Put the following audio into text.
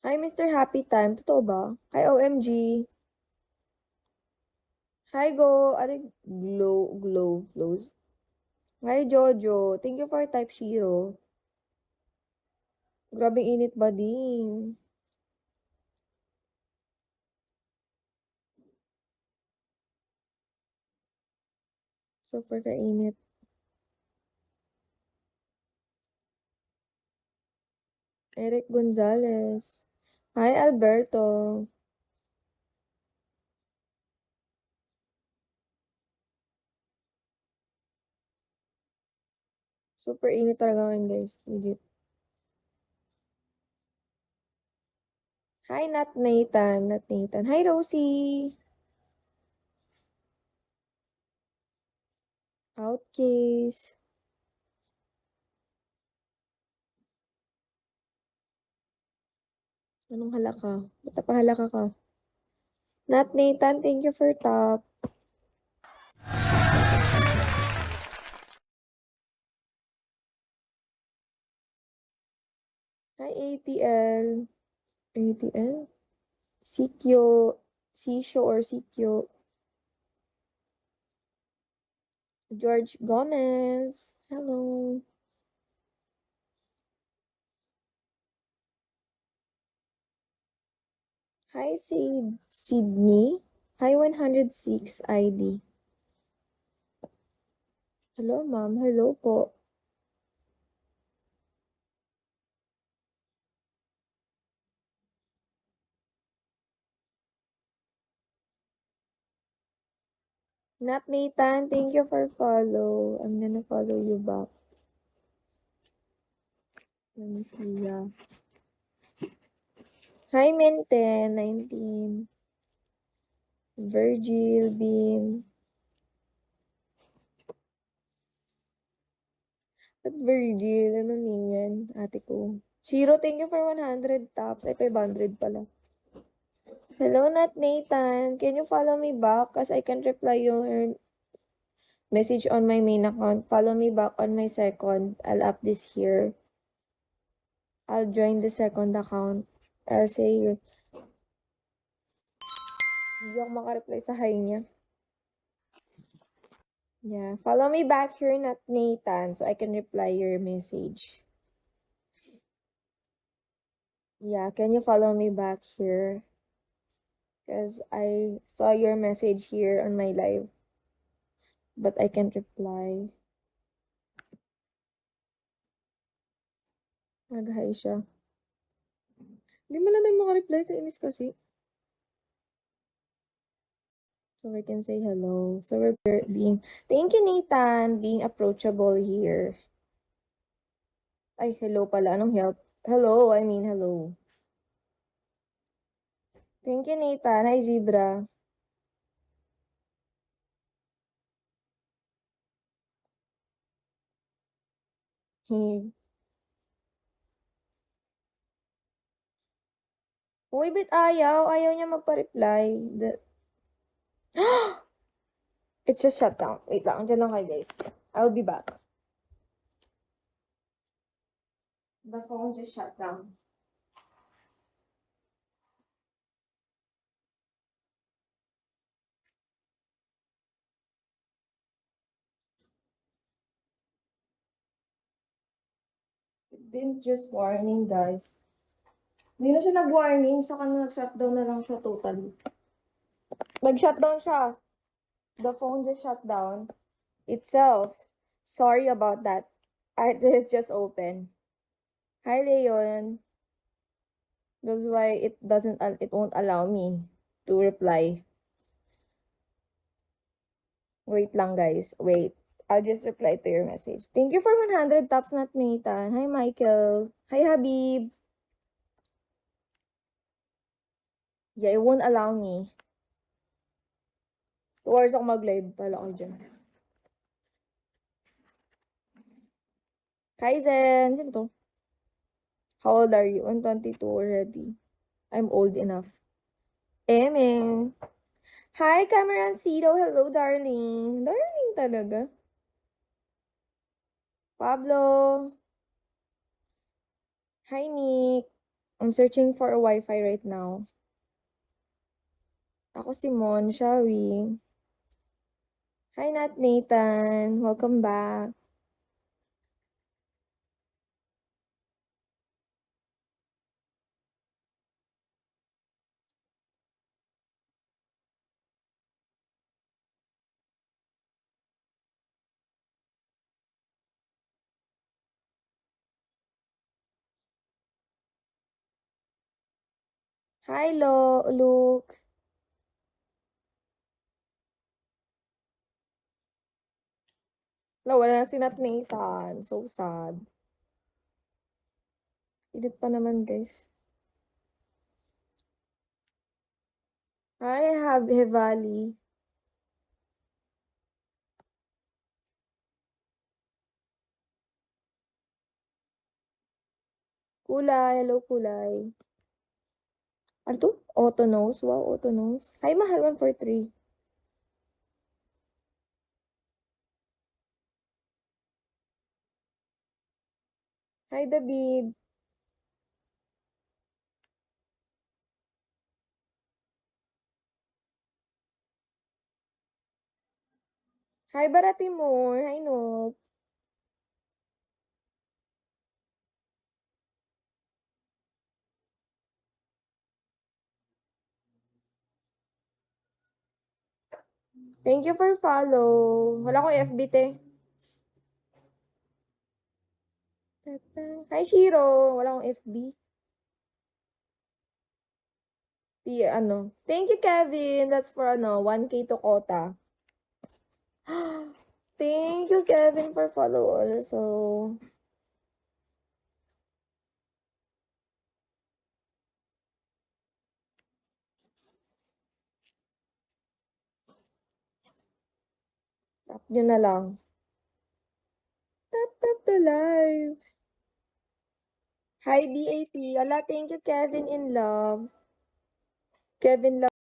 Hi, Mr. Happy Time. Totoo ba? Hi, OMG. Hi, Go. Glow flows. Hi, Jojo. Thank you for Type Shiro. Grabing init ba din? Super kainit. Eric Gonzalez. Hi, Alberto. Super init talaga ngayon, guys. Legit. Hi, Nat Nathan. Nat Nathan. Hi, Rosie. Outcase. Anong halaka? Ba't napahalaka ka? Nat Nathan, thank you for top. Hi, ATL. ATL? Sikyo. Sisyo or Sikyo. George Gomez. Hello. Hi, Sydney. Hi, 106 ID. Hello, ma'am. Hello po. Nat Nathan, thank you for follow. I'm gonna follow you back. Let me see. Yeah. Hi, Minten, 19. Virgil, Bean. At Virgil, ano niyan? Ate ko. Shiro, thank you for 100 taps. Ay, 500 pala. Hello, Nat Nathan. Can you follow me back? Cause I can reply your message on my main account. Follow me back on my second. I'll up this here. I'll join the second account. I'll say, hindi ako makareply sa hi niya. Yeah. Follow me back here, Nat Nathan, so I can reply your message. Yeah, can you follow me back here? Because I saw your message here on my live, but I can't reply. Nag-hi siya. Hindi mo lang tayo makareply, kainis kasi. So we can say hello. So we're being, thank you, Nathan, being approachable here. Ay, hello pala. Anong help? Hello, I mean hello. Thank you, Nathan. Hi, Zebra. Hmm. Uy, bit ayaw. Ayaw niya magpa-reply. It's just shut down. Wait lang. Diyan lang kayo, guys. I'll be back. The phone just shut down. It didn't just warning, guys. Hindi na siya nag-warning. Saka na nag-shutdown na lang siya totally. Nag-shutdown siya. The phone just shut down itself. Sorry about that. I just opened. Hi, Leon. That's why it won't allow me to reply. Wait lang, guys. Wait. I'll just reply to your message. Thank you for 100 taps, not Nathan. Hi, Michael. Hi, Habib. Yeah, it won't allow me. 2 hours ako mag-live. Pala ko dyan. Kaizen. Sino to? How old are you? 122 already. I'm old enough. Eme. Hi, Cameron Cito. Hello, darling. Darling talaga. Pablo. Hi, Nick. I'm searching for a Wi-Fi right now. Ako si Mon, Shawi. Hi, Nat Nathan. Welcome back. Hi, Luke. Wala na si Nat Nathan. So sad. Edit pa naman, guys. Hi, Hevali. Kulay. Hello, Kulay. Ano to? Auto nose. Wow, auto nose. Hi, Mahal 143. Hi, David. Hi, Baratimor. Hi, Nope. Thank you for follow. Wala ko FB, te. Hi, Shiro. Wala akong FB. Ano. Thank you, Kevin. That's for 1K to quota. Thank you, Kevin, for follow also. Tap nyo na lang. Tap the live. Hi, DAP. Ala, thank you, Kevin in love. Kevin love.